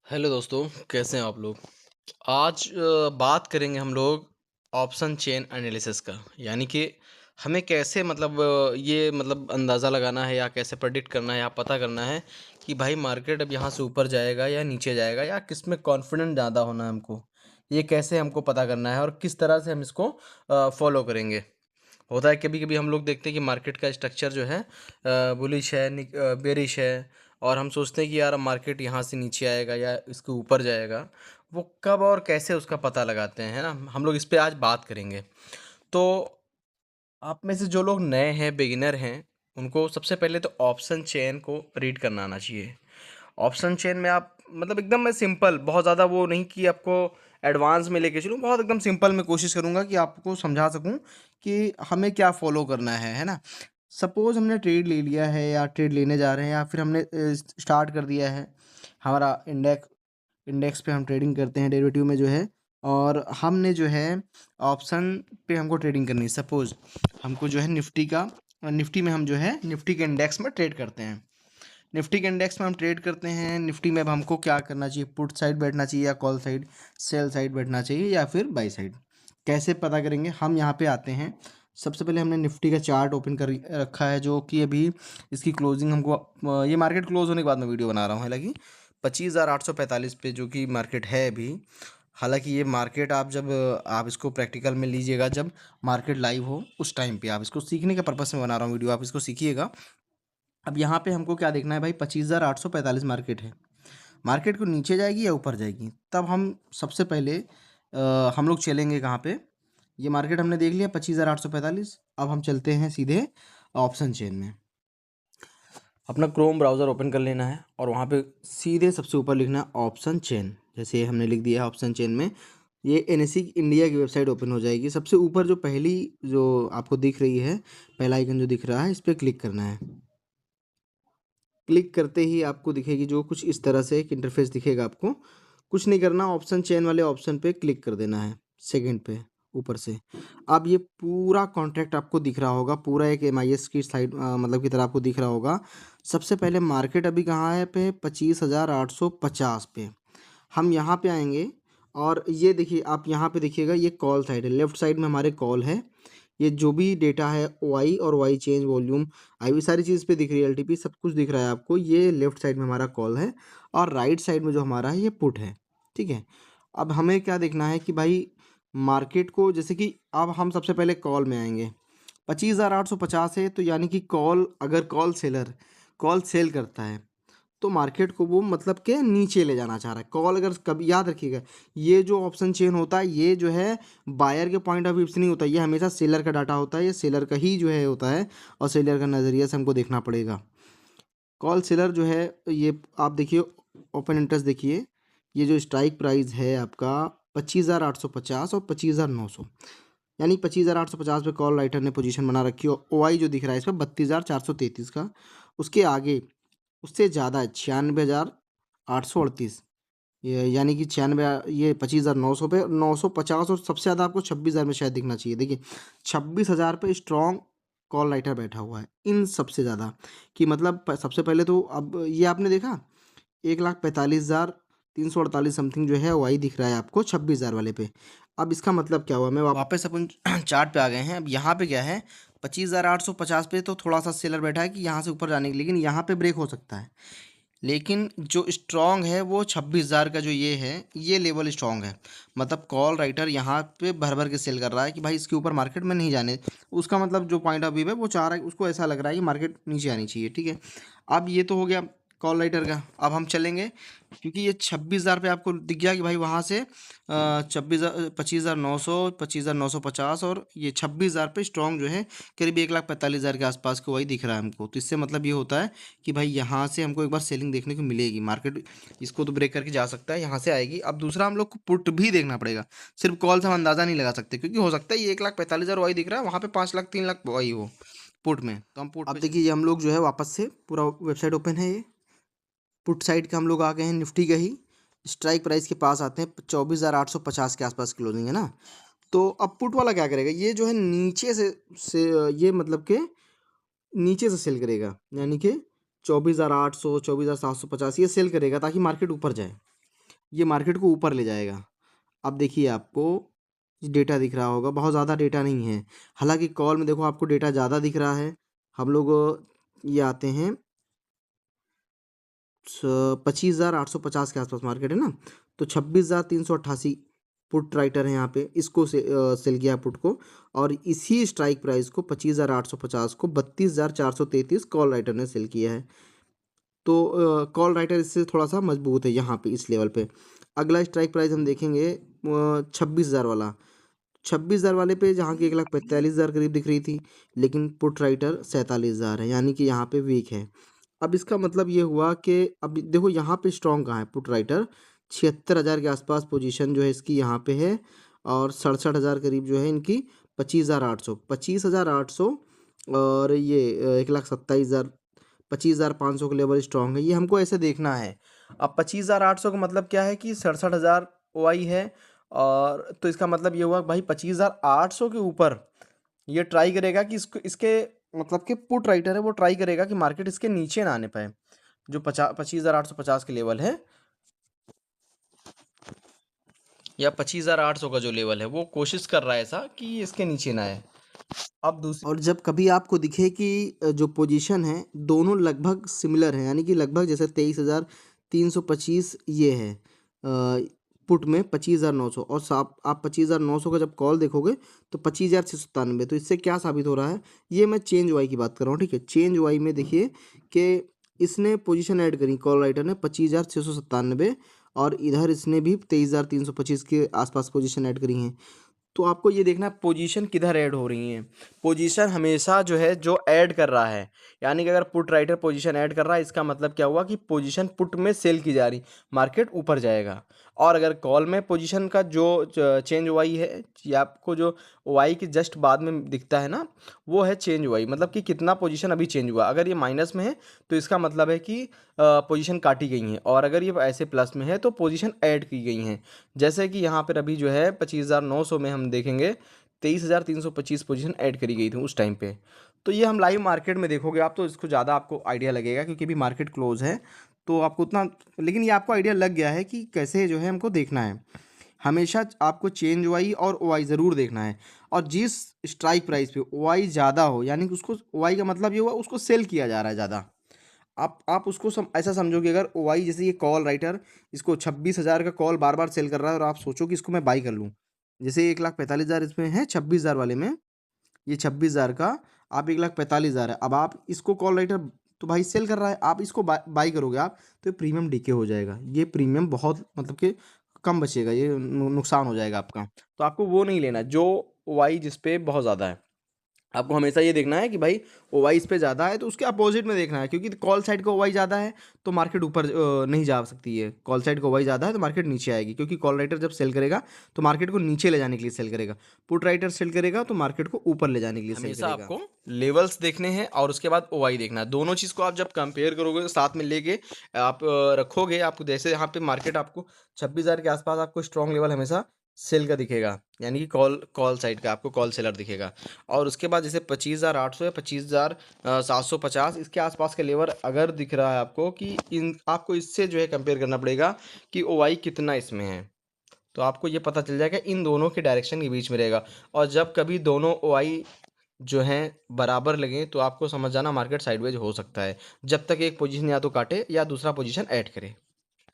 Hello दोस्तों, कैसे हैं आप लोग? आज बात करेंगे हम लोग ऑप्शन चेन एनालिसिस का। यानी कि हमें कैसे ये अंदाज़ा लगाना है या कैसे प्रेडिक्ट करना है या पता करना है कि भाई मार्केट अब यहाँ से ऊपर जाएगा या नीचे जाएगा या किस में कॉन्फिडेंट ज़्यादा होना है हमको। ये कैसे हमको पता करना है और किस तरह से हम इसको फॉलो करेंगे। होता है कभी-कभी हम लोग देखते हैं कि मार्केट का स्ट्रक्चर जो है बुलिश है, बेरिश है और हम सोचते हैं कि यार अब मार्केट यहाँ से नीचे आएगा या इसके ऊपर जाएगा। वो कब और कैसे उसका पता लगाते हैं, है ना? हम लोग इस पे आज बात करेंगे। तो आप में से जो लोग नए हैं, बिगिनर हैं, उनको सबसे पहले तो ऑप्शन चेन को रीड करना आना चाहिए। ऑप्शन चेन में आप एकदम मैं सिंपल, बहुत ज़्यादा वो नहीं कि आपको एडवांस में लेके चलूँ, बहुत एकदम सिंपल मैं कोशिश करूँगा कि आपको समझा सकूँ कि हमें क्या फ़ॉलो करना है ना? सपोज़ हमने ट्रेड ले लिया है या ट्रेड लेने जा रहे हैं या फिर हमने स्टार्ट कर दिया है। हमारा इंडेक्स पे हम ट्रेडिंग करते हैं डेरिवेटिव में जो है, और हमने जो है ऑप्शन पे हमको ट्रेडिंग करनी है। सपोज़ हमको जो है निफ्टी में हम जो है निफ्टी के इंडेक्स में ट्रेड करते हैं। निफ्टी के इंडेक्स में हम ट्रेड करते हैं। निफ्टी में अब हमको क्या करना चाहिए? पुट साइड बैठना चाहिए या कॉल साइड, सेल साइड बैठना चाहिए या फिर बाई साइड? कैसे पता करेंगे? हम यहाँ पे आते हैं। सबसे पहले हमने निफ्टी का चार्ट ओपन कर रखा है, जो कि अभी इसकी क्लोजिंग हमको ये मार्केट क्लोज होने के बाद मैं वीडियो बना रहा हूँ। हालांकि 25,845 पे जो कि मार्केट है अभी। हालांकि ये मार्केट आप जब आप इसको प्रैक्टिकल में लीजिएगा, जब मार्केट लाइव हो उस टाइम पे, आप इसको सीखने के पर्पज़ से बना रहा हूँ वीडियो, आप इसको सीखिएगा। अब यहाँ पे हमको क्या देखना है भाई? 25,845 मार्केट है। मार्केट को नीचे जाएगी या ऊपर जाएगी? तब हम सबसे पहले हम लोग चलेंगे कहाँ पे? ये मार्केट हमने देख लिया 25,845। अब हम चलते हैं सीधे ऑप्शन चेन में। अपना क्रोम ब्राउज़र ओपन कर लेना है और वहाँ पे सीधे सबसे ऊपर लिखना है ऑप्शन चेन। जैसे ये हमने लिख दिया है ऑप्शन चेन में, ये एनएससी इंडिया की वेबसाइट ओपन हो जाएगी। सबसे ऊपर जो पहली जो आपको दिख रही है, पहला आइकन जो दिख रहा है, इस पर क्लिक करना है। क्लिक करते ही आपको दिखेगी जो कुछ इस तरह से एक इंटरफेस दिखेगा आपको। कुछ नहीं करना, ऑप्शन चेन वाले ऑप्शन पे क्लिक कर देना है, सेकंड पे ऊपर से। अब ये पूरा कॉन्ट्रैक्ट आपको दिख रहा होगा, पूरा एक एमआईएस की साइड की तरह आपको दिख रहा होगा। सबसे पहले मार्केट अभी कहाँ है? पे 25,850 पे। हम यहाँ पे आएंगे और ये देखिए, आप यहाँ पे देखिएगा, ये कॉल साइड है। लेफ्ट साइड में हमारे कॉल है। ये जो भी डेटा है वाई और वाई चेंज वॉल्यूम, आई भी सारी चीज़ पे दिख रही है, एलटीपी सब कुछ दिख रहा है आपको। ये लेफ्ट साइड में हमारा कॉल है और राइट साइड में जो हमारा है ये पुट है। ठीक है। अब हमें क्या देखना है कि भाई मार्केट को, जैसे कि अब हम सबसे पहले कॉल में आएंगे। 25,850 है, तो यानी कि कॉल, अगर कॉल सेल करता है तो मार्केट को वो के नीचे ले जाना चाह रहा है। कॉल अगर, कभी याद रखिएगा, ये जो ऑप्शन चेन होता है ये जो है बायर के पॉइंट ऑफ व्यू से नहीं होता, ये हमेशा सेलर का डाटा होता है, ये सेलर का ही जो है होता है और सेलर का नज़रिया से हमको देखना पड़ेगा। कॉल सेलर जो है, ये आप देखिए, ओपन इंटरेस्ट देखिए, ये जो स्ट्राइक प्राइस है आपका 25,850 और 25,900, यानी 25,850 पे कॉल राइटर ने पोजीशन बना रखी है। ओ आई जो दिख रहा है इस पर 32,433 का, उसके आगे उससे ज़्यादा है 96,838, ये यानी कि 96, ये 25,900 पे 950, और सबसे ज़्यादा आपको 26,000 में शायद दिखना चाहिए। देखिए 26,000 पे स्ट्रॉन्ग कॉल राइटर बैठा हुआ है इन सबसे ज़्यादा, कि सबसे पहले तो अब ये आपने देखा 1,45,348 समथिंग जो है वही दिख रहा है आपको 26,000 वाले पे। अब इसका मतलब क्या हुआ? मैं वापस अपन चार्ट पे आ गए हैं। अब यहाँ पे क्या है? 25,850 पे तो थोड़ा सा सेलर बैठा है कि यहाँ से ऊपर जाने की, लेकिन यहाँ पे ब्रेक हो सकता है। लेकिन जो स्ट्रॉन्ग है वो 26,000 का जो ये है, ये लेवल स्ट्रॉन्ग है। कॉल राइटर यहाँ पे भर भर के सेल कर रहा है कि भाई इसके ऊपर मार्केट में नहीं जाने। उसका जो पॉइंट ऑफ व्यू है वो चाह रहा है, उसको ऐसा लग रहा है कि मार्केट नीचे आनी चाहिए। ठीक है। अब ये तो हो गया कॉल राइटर का। अब हम चलेंगे, क्योंकि ये 26,000 पे आपको दिख गया कि भाई वहाँ से 25,900, 25,950 और ये 26,000 पे स्ट्रॉन्ग जो है करीब 1,45,000 के आसपास को वही दिख रहा है हमको। तो इससे ये होता है कि भाई यहाँ से हमको एक बार सेलिंग देखने को मिलेगी। मार्केट इसको तो ब्रेक करके जा सकता है, यहाँ से आएगी। अब दूसरा हम लोग को पुट भी देखना पड़ेगा। सिर्फ कॉल से हम अंदाज़ा नहीं लगा सकते, क्योंकि हो सकता है ये 1,45,000 वही दिख रहा है, वहाँ पे 5 लाख 3 लाख वही हो पुट में। तो हम पुट, अब देखिए ये हम लोग जो है वापस से पूरा वेबसाइट ओपन है, ये पुट साइड का हम लोग आ गए हैं, निफ्टी का ही स्ट्राइक प्राइस के पास आते हैं। 24,850 के आसपास क्लोजिंग है ना। तो अब पुट वाला क्या करेगा? ये जो है नीचे से ये के नीचे से सेल करेगा, यानी कि 24,800, 24,750 ये सेल करेगा ताकि मार्केट ऊपर जाए। ये मार्केट को ऊपर ले जाएगा। अब देखिए आपको डेटा दिख रहा होगा, बहुत ज़्यादा डेटा नहीं है। हालाँकि कॉल में देखो आपको डेटा ज़्यादा दिख रहा है। हम लोग ये आते हैं 25,850 के आसपास मार्केट है ना, तो 26,388 पुट राइटर है यहाँ पे, इसको सेल किया पुट को, और इसी स्ट्राइक प्राइस को 25,850 को 32,433 कॉल राइटर ने सेल किया है। तो कॉल राइटर इससे थोड़ा सा मजबूत है यहाँ पे इस लेवल पे। अगला स्ट्राइक प्राइस हम देखेंगे 26,000 वाला। 26,000 वाले पे जहाँ की 1,45,000 करीब दिख रही थी, लेकिन पुट राइटर 47,000 है, यानी कि यहाँ पे वीक है। अब इसका मतलब ये हुआ कि अब देखो यहाँ पे स्ट्रॉन्ग कहाँ है पुट राइटर, 76,000 के आसपास पोजीशन जो है इसकी यहाँ पे है, और 67,000 करीब जो है इनकी 25,800 और ये 1,27,000 25,500 का लेवल स्ट्रॉन्ग है, ये हमको ऐसे देखना है। अब 25,800 का मतलब क्या है कि 67,000 ओआई है, और तो इसका मतलब ये हुआ भाई 25,800 के ऊपर ये ट्राई करेगा कि इसको इसके मतलब कि पुट राइटर है वो ट्राई करेगा कि मार्केट इसके नीचे ना आने पाए। जो 25,850 के लेवल है या 25,800 का जो लेवल है वो कोशिश कर रहा है ऐसा कि इसके नीचे ना आए। अब दूसरी और जब कभी आपको दिखे कि जो पोजीशन है दोनों लगभग सिमिलर हैं, यानी कि लगभग जैसे 23,325 ये है पुट में 25,900, और आप 25,900 का जब कॉल देखोगे तो 25,697, तो इससे क्या साबित हो रहा है, ये मैं चेंज वाई की बात कर रहा हूँ, ठीक है। चेंज वाई में देखिए कि इसने पोजीशन ऐड करी कॉल राइटर ने 25,697, और इधर इसने भी 23,325 के आसपास पोजीशन ऐड करी हैं। तो आपको ये देखना है पोजीशन किधर ऐड हो रही हैं। पोजीशन हमेशा जो है जो ऐड कर रहा है, यानी कि अगर पुट राइटर पोजीशन ऐड कर रहा है इसका मतलब क्या हुआ कि पोजीशन पुट में सेल की जा रही, मार्केट ऊपर जाएगा। और अगर कॉल में पोजीशन का जो चेंज वाई है, या आपको जो वाई के जस्ट बाद में दिखता है ना, वो है चेंज वाई, मतलब कि कितना पोजीशन अभी चेंज हुआ। अगर ये माइनस में है तो इसका मतलब है कि पोजीशन काटी गई हैं, और अगर ये ऐसे प्लस में है तो पोजीशन ऐड की गई हैं। जैसे कि यहाँ पर अभी जो है 25,900 में हम देखेंगे 23,325 पोजीशन ऐड करी गई थी उस टाइम पे। तो ये हम लाइव मार्केट में देखोगे आप तो इसको ज़्यादा आपको आइडिया लगेगा, क्योंकि अभी मार्केट क्लोज है तो आपको उतना, लेकिन ये आपको आइडिया लग गया है कि कैसे जो है हमको देखना है। हमेशा आपको चेंज वाई और ओआई ज़रूर देखना है, और जिस स्ट्राइक प्राइस पे ओआई ज़्यादा हो, यानी कि उसको ओआई का मतलब ये हुआ उसको सेल किया जा रहा है ज़्यादा। आप उसको ऐसा समझो कि अगर ओआई जैसे ये कॉल राइटर इसको 26,000 का कॉल बार बार सेल कर रहा है, और आप सोचो कि इसको मैं बाई कर लूँ, जैसे 1,45,000 इसमें है 26,000 वाले में, ये 26,000 का आप 1,45,000 है, अब आप इसको कॉल राइटर तो भाई सेल कर रहा है, आप इसको बाई करोगे आप, तो ये प्रीमियम डीके हो जाएगा, ये प्रीमियम बहुत मतलब कि कम बचेगा, ये नुकसान हो जाएगा आपका। तो आपको वो नहीं लेना जो ओआई जिस पे बहुत ज़्यादा है। आपको हमेशा ये देखना है कि भाई ओवाई इस पे ज़्यादा है तो उसके अपोजिट में देखना है, क्योंकि कॉल साइड का ओवाई ज़्यादा है तो मार्केट ऊपर नहीं जा सकती है, कॉल साइड का ओवाई ज़्यादा है तो मार्केट नीचे आएगी, क्योंकि कॉल राइटर जब सेल करेगा तो मार्केट को नीचे ले जाने के लिए सेल करेगा, पुट राइटर सेल करेगा तो मार्केट को ऊपर ले जाने के लिए सेल हमेशा करेगा। आपको लेवल्स देखने हैं और उसके बाद ओवाई देखना है। दोनों चीज़ को आप जब कंपेयर करोगे साथ में लेके आप रखोगे, आपको जैसे यहाँ पे मार्केट आपको 26,000 के आसपास आपको स्ट्रॉन्ग लेवल हमेशा सेल का दिखेगा, यानी कि कॉल कॉल साइड का आपको कॉल सेलर दिखेगा। और उसके बाद जैसे 25,800 या 25,750 इसके आसपास का लेवल अगर दिख रहा है आपको, कि इन आपको इससे जो है कंपेयर करना पड़ेगा कि ओवाई कितना इसमें है, तो आपको ये पता चल जाएगा इन दोनों के डायरेक्शन के बीच में रहेगा। और जब कभी दोनों ओआई जो हैं बराबर लगें तो आपको समझ जाना मार्केट साइडवेज हो सकता है, जब तक एक पोजीशन या तो काटे या दूसरा पोजीशन ऐड करे।